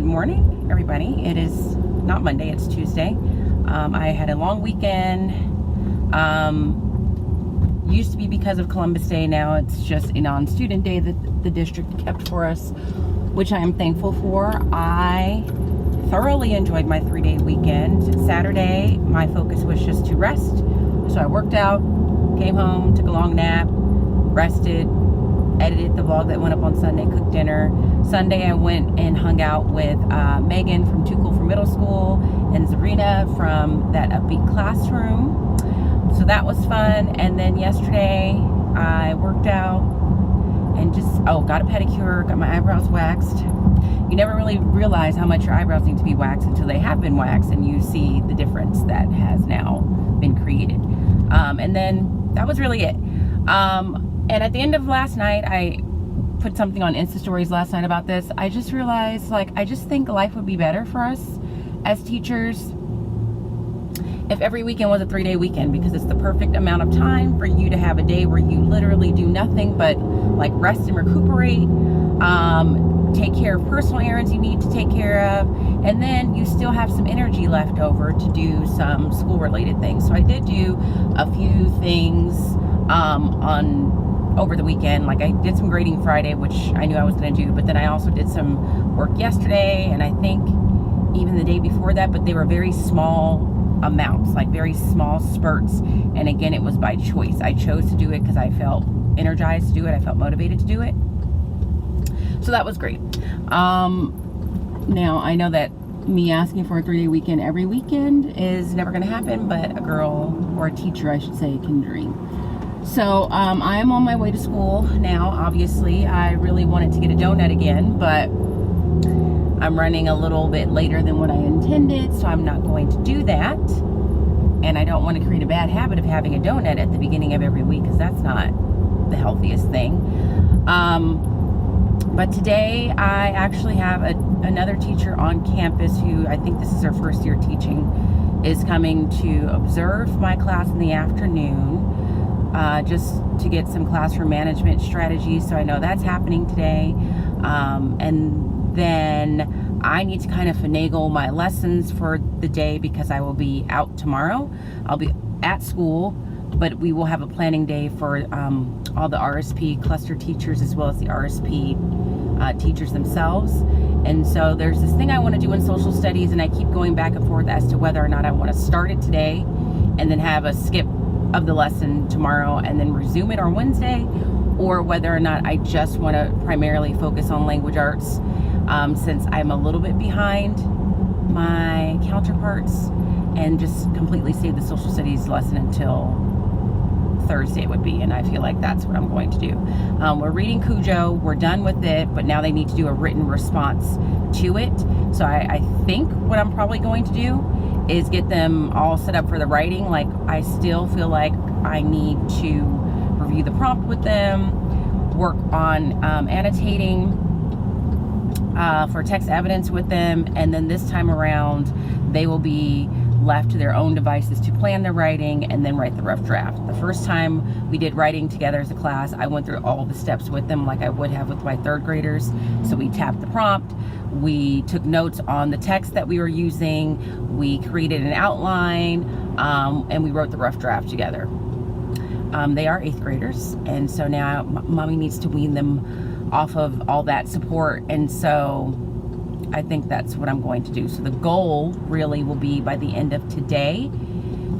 Good morning, everybody. It is not Monday, it's Tuesday. I had a long weekend. Used to be because of Columbus Day. Now it's just a non-student day that the district kept for us, which I am thankful for. I thoroughly enjoyed my 3-day weekend. Saturday, my focus was just to rest. So I worked out, came home, took a long nap, rested, edited the vlog that went up on Sunday, cooked dinner. Sunday I went and hung out with Megan from Too Cool for Middle School and Zarina from That Upbeat Classroom. So that was fun. And then yesterday I worked out and just, got a pedicure, got my eyebrows waxed. You never really realize how much your eyebrows need to be waxed until they have been waxed and you see the difference that has now been created. And then that was really it. And at the end of last night, I put something on Insta stories last night about this. I just realized, I just think life would be better for us as teachers if every weekend was a 3-day weekend, because it's the perfect amount of time for you to have a day where you literally do nothing but rest and recuperate, take care of personal errands you need to take care of, and then you still have some energy left over to do some school related things. So I did do a few things over the weekend. I did some grading Friday, which I knew I was going to do, but then I also did some work yesterday, and I think even the day before that, but they were very small amounts, very small spurts. And again, it was by choice. I chose to do it because I felt energized to do it. I felt motivated to do it. So that was great. Now I know that me asking for a 3-day weekend every weekend is never going to happen, but a girl, or a teacher I should say, can dream. So I am on my way to school now. Obviously, I really wanted to get a donut again, but I'm running a little bit later than what I intended, so I'm not going to do that. And I don't want to create a bad habit of having a donut at the beginning of every week, because that's not the healthiest thing. But today I actually have another teacher on campus who, I think this is her first year teaching, is coming to observe my class in the afternoon, just to get some classroom management strategies. So I know that's happening today. And then I need to kind of finagle my lessons for the day, because I will be out tomorrow. I'll be at school, but we will have a planning day for all the RSP cluster teachers as well as the RSP teachers themselves. And so there's this thing I want to do in social studies, and I keep going back and forth as to whether or not I want to start it today and then have a skip of the lesson tomorrow and then resume it on Wednesday, or whether or not I just want to primarily focus on language arts, since I'm a little bit behind my counterparts, and just completely save the social studies lesson until Thursday would be. And I feel like that's what I'm going to do. We're reading Cujo, we're done with it, but now they need to do a written response to it. So I think what I'm probably going to do is get them all set up for the writing. I still feel like I need to review the prompt with them, work on annotating for text evidence with them, and then this time around they will be left to their own devices to plan their writing and then write the rough draft. The first time we did writing together as a class, I went through all the steps with them like I would have with my 3rd graders. So we tapped the prompt, we took notes on the text that we were using, we created an outline, and we wrote the rough draft together. They are 8th graders, and so now mommy needs to wean them off of all that support, and so I think that's what I'm going to do. So the goal really will be by the end of today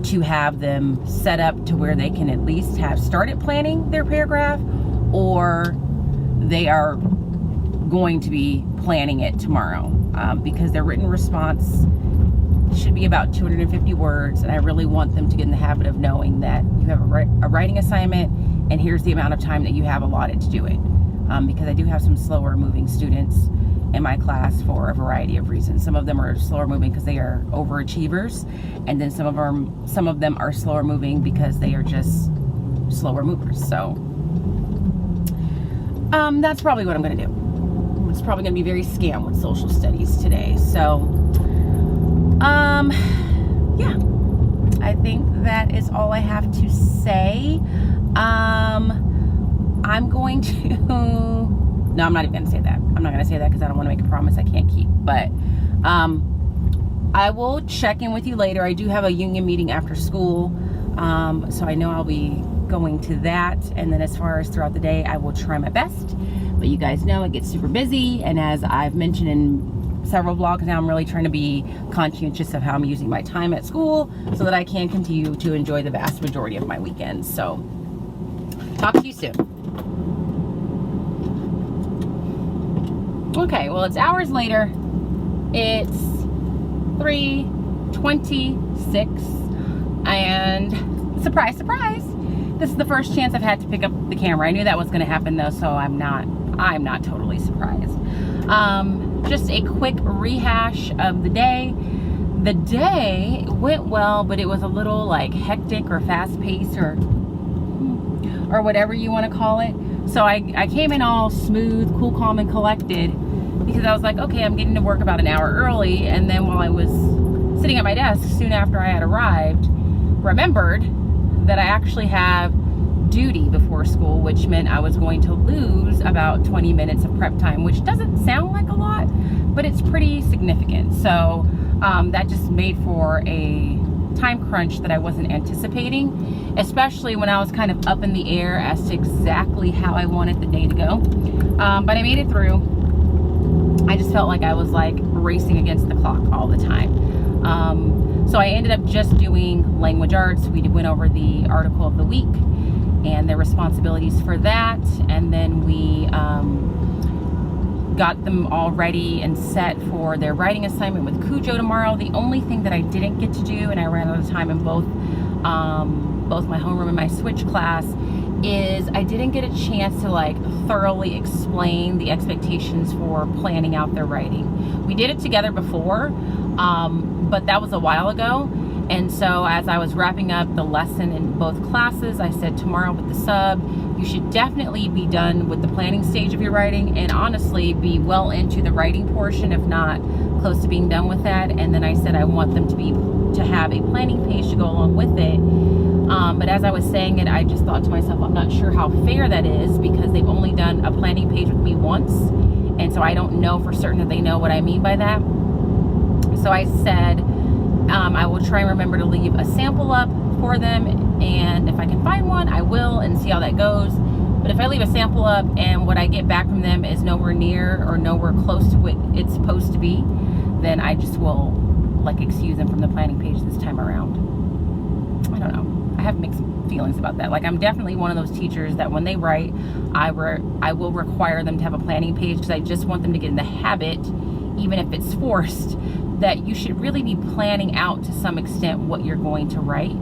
to have them set up to where they can at least have started planning their paragraph, or they are going to be planning it tomorrow, because their written response should be about 250 words, and I really want them to get in the habit of knowing that you have a writing assignment and here's the amount of time that you have allotted to do it, because I do have some slower moving students in my class for a variety of reasons. Some of them are slower moving because they are overachievers, and then some of them are slower moving because they are just slower movers. So that's probably what I'm going to do. It's probably going to be very scam with social studies today. So yeah, I think that is all I have to say. I'm going to No, I'm not even going to say that. I'm not going to say that because I don't want to make a promise I can't keep. But I will check in with you later. I do have a union meeting after school, so I know I'll be going to that. And then as far as throughout the day, I will try my best. But you guys know it gets super busy, and as I've mentioned in several vlogs now, I'm really trying to be conscientious of how I'm using my time at school so that I can continue to enjoy the vast majority of my weekends. So talk to you soon. Okay, well, it's hours later. It's 3:26, and surprise, surprise, this is the first chance I've had to pick up the camera. I knew that was going to happen though, so I'm not totally surprised. Just a quick rehash of the day. The day went well, but it was a little like hectic or fast-paced or whatever you want to call it. So I came in all smooth, cool, calm, and collected because I was like, okay, I'm getting to work about an hour early. And then while I was sitting at my desk soon after I had arrived, remembered that I actually have duty before school, which meant I was going to lose about 20 minutes of prep time, which doesn't sound like a lot, but it's pretty significant. So that just made for a time crunch that I wasn't anticipating, especially when I was kind of up in the air as to exactly how I wanted the day to go. But I made it through. I just felt like I was like racing against the clock all the time. So I ended up just doing language arts. We went over the article of the week and their responsibilities for that, and then we got them all ready and set for their writing assignment with Cujo tomorrow. The only thing that I didn't get to do, and I ran out of time in both my homeroom and my switch class, is I didn't get a chance to like thoroughly explain the expectations for planning out their writing. We did it together before, but that was a while ago. And so as I was wrapping up the lesson in both classes, I said tomorrow with the sub, you should definitely be done with the planning stage of your writing, and honestly be well into the writing portion, if not close to being done with that. And then I said I want them to have a planning page to go along with it. But as I was saying it, I just thought to myself, I'm not sure how fair that is, because they've only done a planning page with me once. And so I don't know for certain that they know what I mean by that. So I said, I will try and remember to leave a sample up for them, and if I can find one, I will, and see how that goes. But if I leave a sample up and what I get back from them is nowhere near or nowhere close to what it's supposed to be, then I just will like excuse them from the planning page this time around. I don't know. I have mixed feelings about that. Like, I'm definitely one of those teachers that when they write, I will require them to have a planning page, because I just want them to get in the habit, even if it's forced, that you should really be planning out to some extent what you're going to write.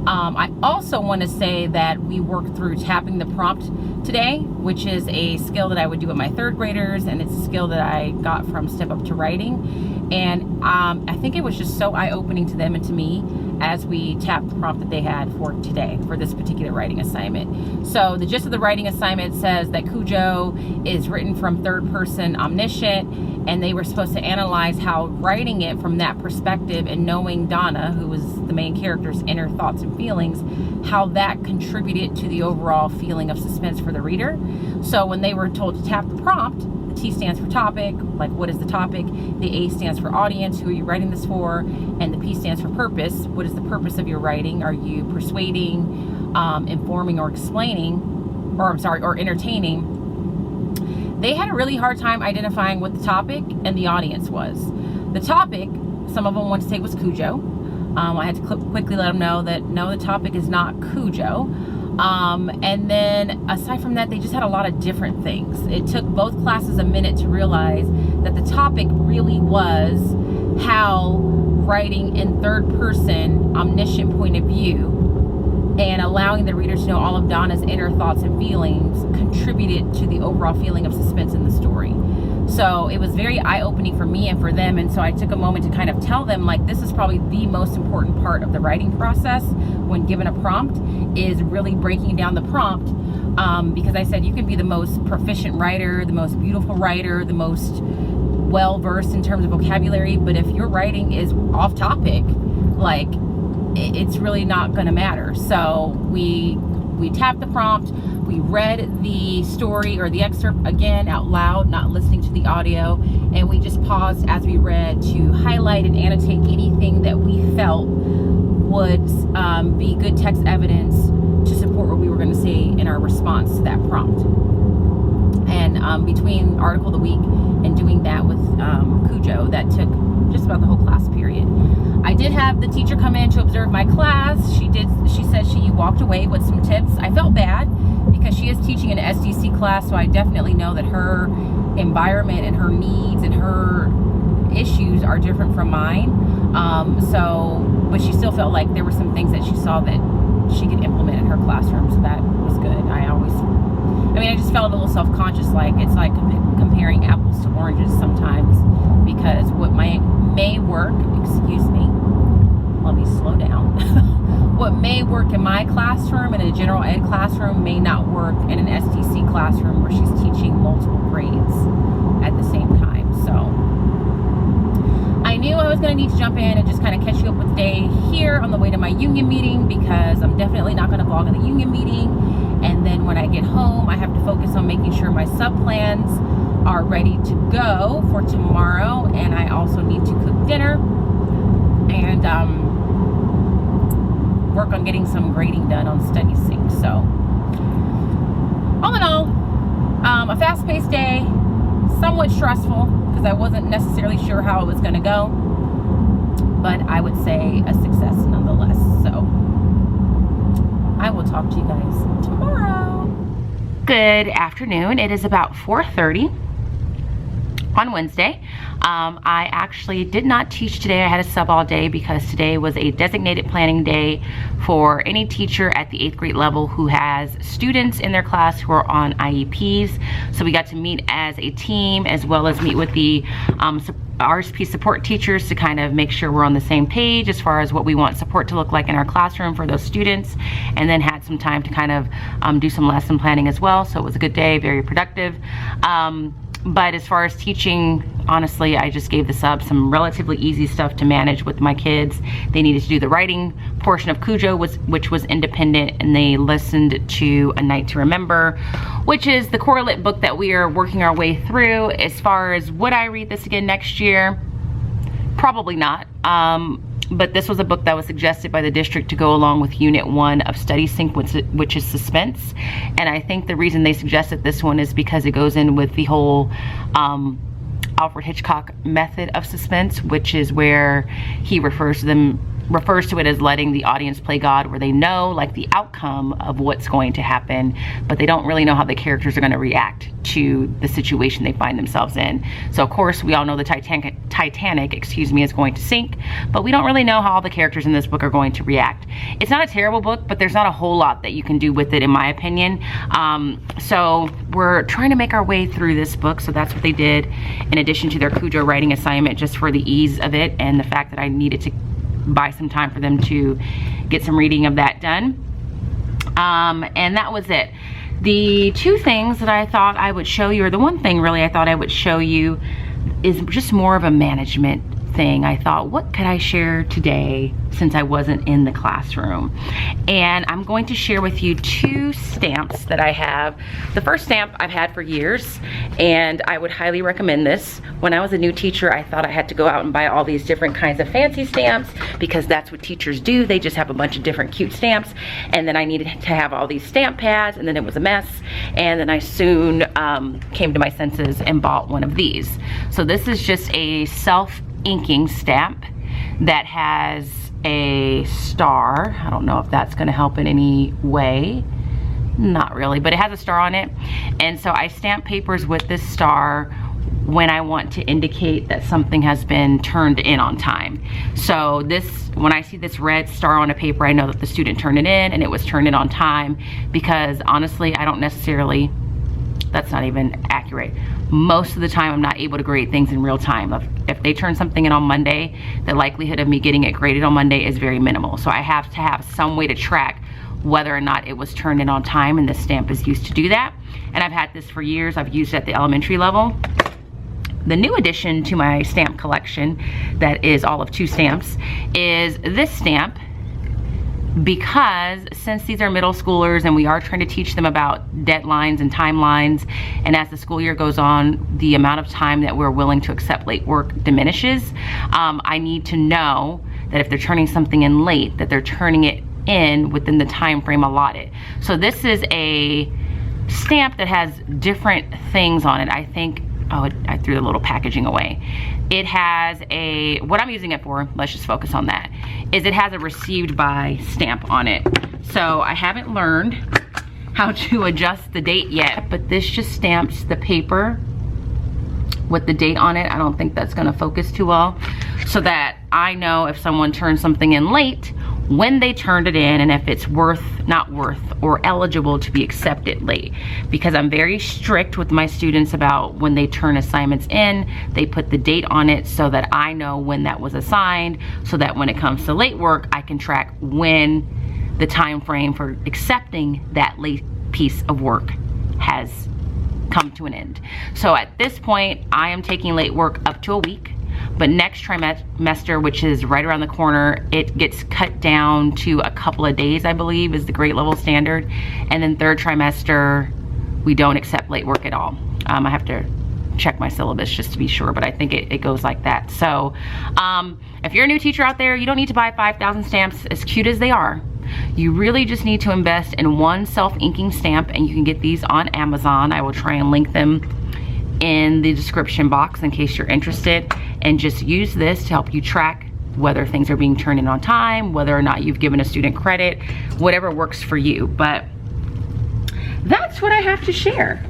I also want to say that we worked through tapping the prompt today, which is a skill that I would do with my third graders, and it's a skill that I got from Step Up to Writing. And I think it was just so eye-opening to them and to me as we tapped the prompt that they had for today, for this particular writing assignment. So the gist of the writing assignment says that Cujo is written from third person omniscient, and they were supposed to analyze how writing it from that perspective and knowing Donna, who was the main character's inner thoughts and feelings, how that contributed to the overall feeling of suspense for the reader. So when they were told to tap the prompt, the T stands for topic, like what is the topic? The A stands for audience, who are you writing this for? And the P stands for purpose. What is the purpose of your writing? Are you persuading, informing, or explaining, or entertaining? They had a really hard time identifying what the topic and the audience was. The topic, some of them wanted to say was Cujo. I had to quickly let them know that no, the topic is not Cujo. And then aside from that, they just had a lot of different things. It took both classes a minute to realize that the topic really was how writing in third person, omniscient point of view, and allowing the reader to know all of Donna's inner thoughts and feelings contributed to the overall feeling of suspense in the story. So it was very eye-opening for me and for them, and so I took a moment to kind of tell them, like, this is probably the most important part of the writing process when given a prompt, is really breaking down the prompt, because I said you can be the most proficient writer, the most beautiful writer, the most well-versed in terms of vocabulary, but if your writing is off topic, like, it's really not going to matter. So we we tapped the prompt, we read the story or the excerpt again out loud, not listening to the audio, and we just paused as we read to highlight and annotate anything that we felt would be good text evidence to support what we were going to say in our response to that prompt. And between Article of the Week and doing that with Cujo, that took just about the whole class period. I did have the teacher come in to observe my class. She said she walked away with some tips. I felt bad because she is teaching an SDC class, so I definitely know that her environment and her needs and her issues are different from mine. But she still felt like there were some things that she saw that she could implement in her classroom, so that was good. I just felt a little self-conscious, like it's like comparing apples to oranges sometimes, because what may work, excuse me, let me slow down. What may work in my classroom, in a general ed classroom, may not work in an SDC classroom where she's teaching multiple grades at the same time. So I knew I was going to need to jump in and just kind of catch you up with the day here on the way to my union meeting, because I'm definitely not going to vlog in the union meeting. And then when I get home, I have to focus on making sure my sub plans are ready to go for tomorrow. And I also need to cook dinner and work on getting some grading done on Study Sync. So all in all, a fast-paced day, somewhat stressful because I wasn't necessarily sure how it was going to go, but I would say a success nonetheless. So I will talk to you guys tomorrow. Good afternoon. It is about 4:30 on Wednesday. I actually did not teach today. I had a sub all day because today was a designated planning day for any teacher at the 8th grade level who has students in their class who are on IEPs. So we got to meet as a team, as well as meet with the RSP support teachers to kind of make sure we're on the same page as far as what we want support to look like in our classroom for those students, and then had some time to kind of do some lesson planning as well. So it was a good day, very productive. But as far as teaching, honestly, I just gave the sub some relatively easy stuff to manage with my kids. They needed to do the writing portion of Cujo, which was independent, and they listened to A Night to Remember, which is the correlate book that we are working our way through. As far as would I read this again next year? Probably not. But this was a book that was suggested by the district to go along with Unit 1 of Study Sync, which is suspense. And I think the reason they suggested this one is because it goes in with the whole Alfred Hitchcock method of suspense, which is where he refers to it as letting the audience play God, where they know like the outcome of what's going to happen, but they don't really know how the characters are going to react to the situation they find themselves in. So of course we all know the Titanic, excuse me, is going to sink, but we don't really know how all the characters in this book are going to react. It's not a terrible book, but there's not a whole lot that you can do with it, in my opinion. So we're trying to make our way through this book, so that's what they did in addition to their Cujo writing assignment, just for the ease of it and the fact that I needed to buy some time for them to get some reading of that done. And that was it. The two things that I thought I would show you, or the one thing really I thought I would show you, is just more of a management thing. I thought, what could I share today since I wasn't in the classroom? And I'm going to share with you two stamps that I have. The first stamp I've had for years, and I would highly recommend this. When I was a new teacher, I thought I had to go out and buy all these different kinds of fancy stamps because that's what teachers do. They just have a bunch of different cute stamps, and then I needed to have all these stamp pads, and then it was a mess. And then I soon came to my senses and bought one of these. So this is just a self-inking stamp that has a star. I don't know if that's going to help in any way. Not really, but it has a star on it. And so I stamp papers with this star when I want to indicate that something has been turned in on time. So this, when I see this red star on a paper, I know that the student turned it in and it was turned in on time, because honestly, I don't necessarily, that's not even accurate. Most of the time I'm not able to grade things in real time. If they turn something in on Monday, the likelihood of me getting it graded on Monday is very minimal. So I have to have some way to track whether or not it was turned in on time, and this stamp is used to do that. And I've had this for years. I've used it at the elementary level. The new addition to my stamp collection, that is all of 2 stamps, is this stamp because since these are middle schoolers and we are trying to teach them about deadlines and timelines, and as the school year goes on, the amount of time that we're willing to accept late work diminishes. I need to know that if they're turning something in late, that they're turning it in within the time frame allotted. So this is a stamp that has different things on it. I think, oh, I threw the little packaging away. It has a, what I'm using it for, let's just focus on that, is it has a received by stamp on it. So I haven't learned how to adjust the date yet, but this just stamps the paper with the date on it. I don't think that's gonna focus too well, so that I know if someone turns something in late, when they turned it in, and if it's worth, not worth, or eligible to be accepted late. Because I'm very strict with my students about when they turn assignments in, they put the date on it so that I know when that was assigned, so that when it comes to late work, I can track when the time frame for accepting that late piece of work has come to an end. So at this point, I am taking late work up to a week. But next trimester, which is right around the corner, it gets cut down to a couple of days, I believe, is the grade level standard. And then third trimester, we don't accept late work at all. I have to check my syllabus just to be sure, but I think it goes like that. So if you're a new teacher out there, you don't need to buy 5,000 stamps, as cute as they are. You really just need to invest in one self-inking stamp, and you can get these on Amazon. I will try and link them in the description box in case you're interested, and just use this to help you track whether things are being turned in on time, whether or not you've given a student credit, whatever works for you. But that's what I have to share.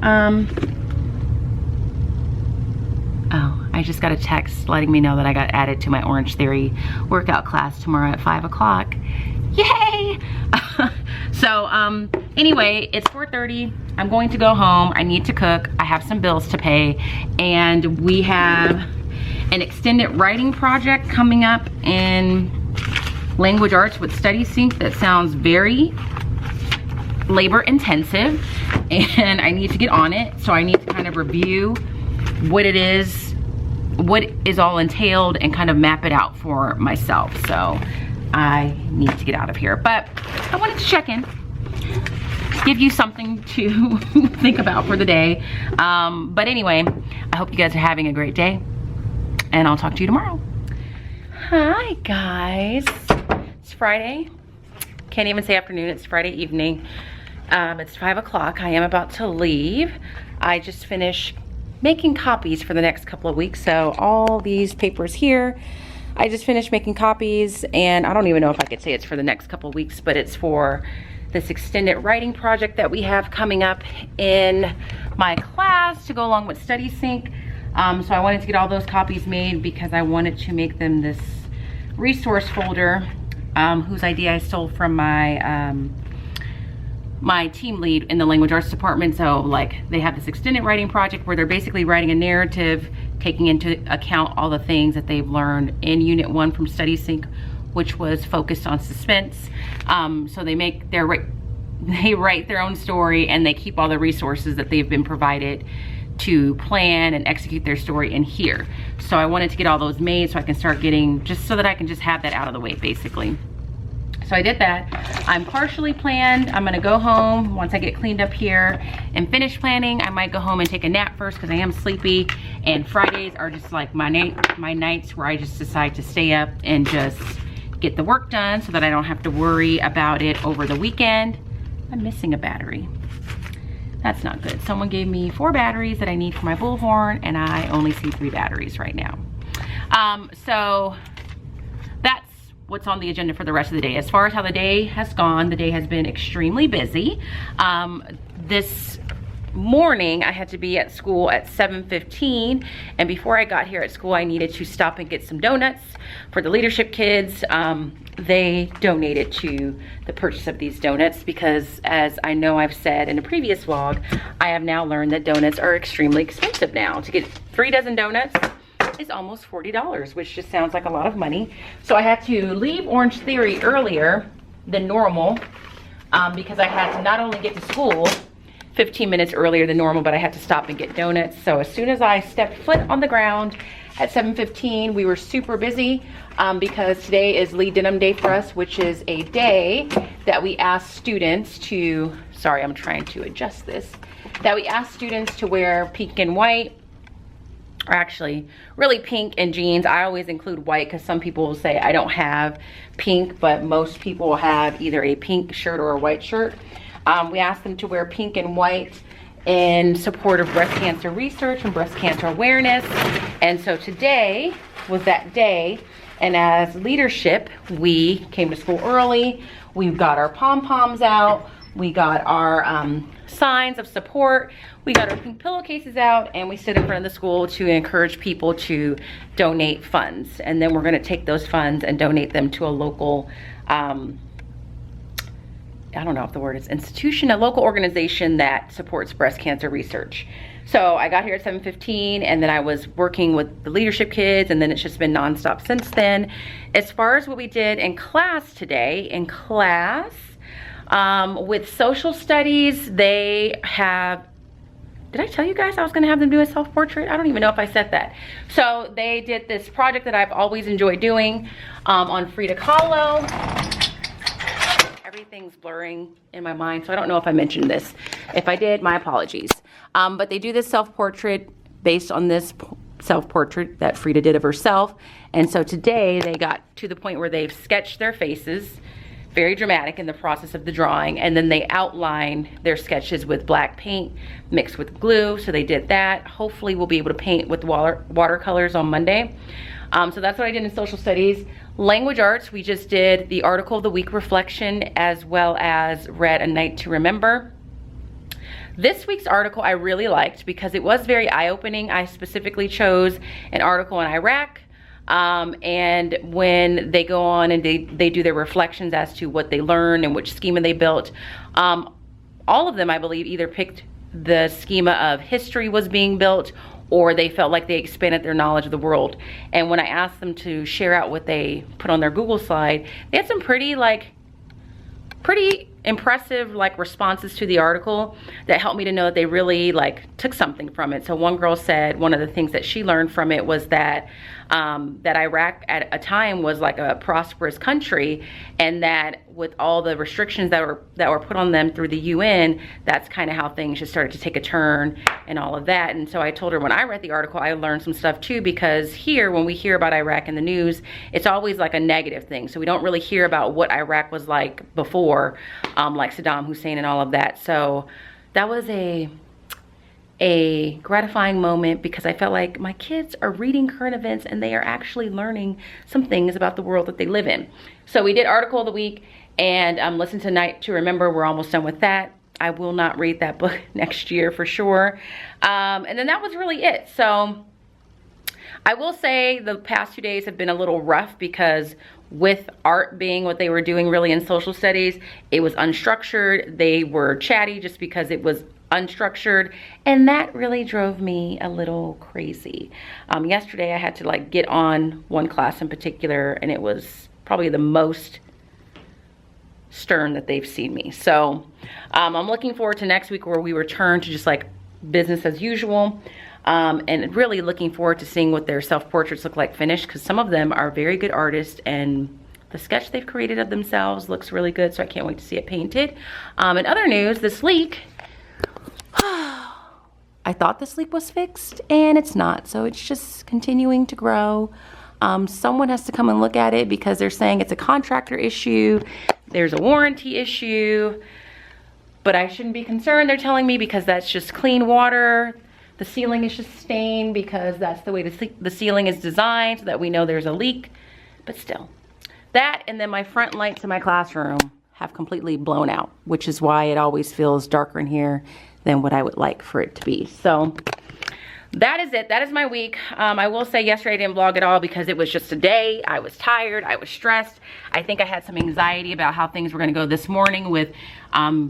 Oh, I just got a text letting me know that I got added to my Orange Theory workout class tomorrow at 5 o'clock. Yay! So anyway, it's 4:30. I'm going to go home. I need to cook. I have some bills to pay, and we have an extended writing project coming up in language arts with Study Sync that sounds very labor intensive, and I need to get on it. So I need to kind of review what it is, what is all entailed, and kind of map it out for myself. So I need to get out of here, but I wanted to check in, give you something to think about for the day. But anyway, I hope you guys are having a great day, and I'll talk to you tomorrow. Hi guys, it's Friday. Can't even say afternoon, it's Friday evening. It's 5 o'clock. I am about to leave. I just finished making copies for the next couple of weeks. So all these papers here, I just finished making copies, and I don't even know if I could say it's for the next couple of weeks, but it's for this extended writing project that we have coming up in my class to go along with Study Sync. So I wanted to get all those copies made because I wanted to make them this resource folder, whose idea I stole from my my team lead in the language arts department. So like, they have this extended writing project where they're basically writing a narrative, taking into account all the things that they've learned in Unit 1 from Study Sync, which was focused on suspense. So they write their own story, and they keep all the resources that they've been provided to plan and execute their story in here. So I wanted to get all those made so I can start getting, just so that I can just have that out of the way basically. So I did that. I'm partially planned. I'm gonna go home once I get cleaned up here and finish planning. I might go home and take a nap first because I am sleepy. And Fridays are just like my nights where I just decide to stay up and just get the work done so that I don't have to worry about it over the weekend. I'm missing a battery. That's not good. Someone gave me 4 batteries that I need for my bullhorn, and I only see 3 batteries right now. So that's what's on the agenda for the rest of the day. As far as how the day has gone, the day has been extremely busy. This morning I had to be at school at 7:15, and before I got here at school I needed to stop and get some donuts for the leadership kids. They donated to the purchase of these donuts because, as I know I've said in a previous vlog, I have now learned that donuts are extremely expensive now. To get 3 dozen donuts is almost $40, which just sounds like a lot of money. So I had to leave Orange Theory earlier than normal because I had to not only get to school, 15 minutes earlier than normal, but I had to stop and get donuts. So as soon as I stepped foot on the ground at 7:15, we were super busy because today is Lead Denim Day for us, which is a day that we ask students to, sorry, I'm trying to adjust this, that we ask students to wear pink and white, or actually really pink and jeans. I always include white because some people will say I don't have pink, but most people will have either a pink shirt or a white shirt. We ask them to wear pink and white in support of breast cancer research and breast cancer awareness. And so today was that day, and as leadership, we came to school early. We've got our pom-poms out. We got our signs of support. We got our pink pillowcases out, and we stood in front of the school to encourage people to donate funds. And then we're gonna take those funds and donate them to a local, I don't know if the word is institution, a local organization that supports breast cancer research. So I got here at 7:15, and then I was working with the leadership kids, and then it's just been nonstop since then. As far as what we did in class today, with social studies, they have, did I tell you guys I was gonna have them do a self-portrait? I don't even know if I said that. So they did this project that I've always enjoyed doing on Frida Kahlo. Everything's blurring in my mind, so I don't know if I mentioned this. If I did, my apologies. But they do this self-portrait based on this self-portrait that Frida did of herself. And so today they got to the point where they've sketched their faces, very dramatic in the process of the drawing, and then they outline their sketches with black paint mixed with glue. So they did that. Hopefully we'll be able to paint with watercolors on Monday. So that's what I did in social studies. Language arts, we just did the article of the week reflection as well as read A Night to Remember. This week's article I really liked because it was very eye-opening. I specifically chose an article in Iraq. And when they go on and they do their reflections as to what they learned and which schema they built, all of them, I believe, either picked the schema of history was being built, or they felt like they expanded their knowledge of the world. And when I asked them to share out what they put on their Google slide, they had some pretty impressive responses to the article that helped me to know that they really took something from it. So one girl said one of the things that she learned from it was that that Iraq at a time was like a prosperous country, and that with all the restrictions that were put on them through the UN, that's kind of how things just started to take a turn and all of that. And so I told her when I read the article, I learned some stuff too, because here when we hear about Iraq in the news, it's always like a negative thing. So we don't really hear about what Iraq was like before, like Saddam Hussein and all of that. So that was a gratifying moment because I felt like my kids are reading current events and they are actually learning some things about the world that they live in. So we did article of the week and listen to Night to Remember. We're almost done with that. I will not read that book next year for sure. And then that was really it. So I will say the past 2 days have been a little rough because with art being what they were doing really in social studies, it was unstructured. They were chatty just because it was unstructured, and that really drove me a little crazy. Yesterday I had to get on one class in particular, and it was probably the most stern that they've seen me. So I'm looking forward to next week where we return to just business as usual, and really looking forward to seeing what their self-portraits look like finished, because some of them are very good artists and the sketch they've created of themselves looks really good, so I can't wait to see it painted. In other news, this leak, I thought this leak was fixed and it's not, so it's just continuing to grow. Someone has to come and look at it because they're saying it's a contractor issue, there's a warranty issue, but I shouldn't be concerned, they're telling me, because that's just clean water. The ceiling is just stained because that's the way the ceiling is designed, so that we know there's a leak. But still, that, and then my front lights in my classroom have completely blown out, which is why it always feels darker in here than what I would like for it to be. So that is it. That is my week. I will say yesterday I didn't vlog at all because it was just a day. I was tired. I was stressed. I think I had some anxiety about how things were going to go this morning with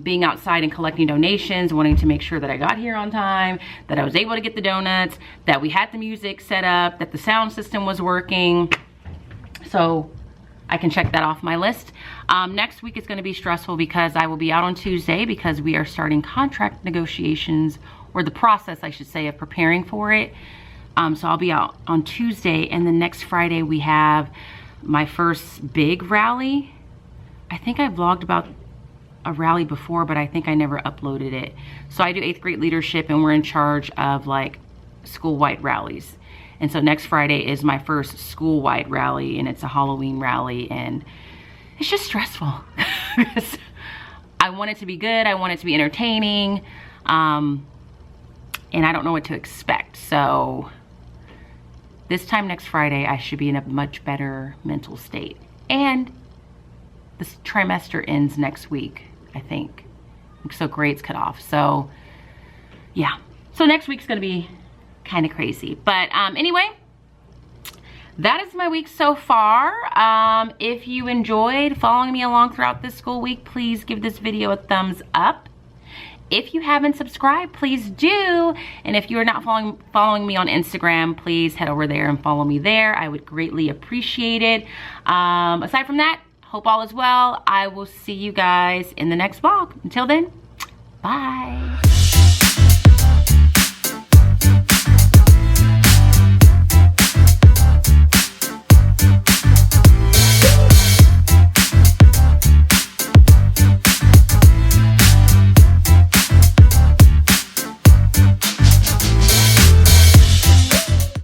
being outside and collecting donations, wanting to make sure that I got here on time, that I was able to get the donuts, that we had the music set up, that the sound system was working. So I can check that off my list. Next week is going to be stressful because I will be out on Tuesday because we are starting contract negotiations, or the process, I should say, of preparing for it. So I'll be out on Tuesday, and then next Friday we have my first big rally. I think I vlogged about a rally before, but I think I never uploaded it. So I do 8th grade leadership, and we're in charge of like school-wide rallies. And so next Friday is my first school-wide rally, and it's a Halloween rally, and it's just stressful. I want it to be good, I want it to be entertaining, and I don't know what to expect. So this time next Friday, I should be in a much better mental state. And this trimester ends next week, I think. So grades cut off. So yeah. So next week's gonna be kind of crazy. But anyway, that is my week so far. If you enjoyed following me along throughout this school week, please give this video a thumbs up. If you haven't subscribed, please do. And if you are not following me on Instagram, please head over there and follow me there. I would greatly appreciate it. Aside from that, hope all is well. I will see you guys in the next vlog. Until then, bye.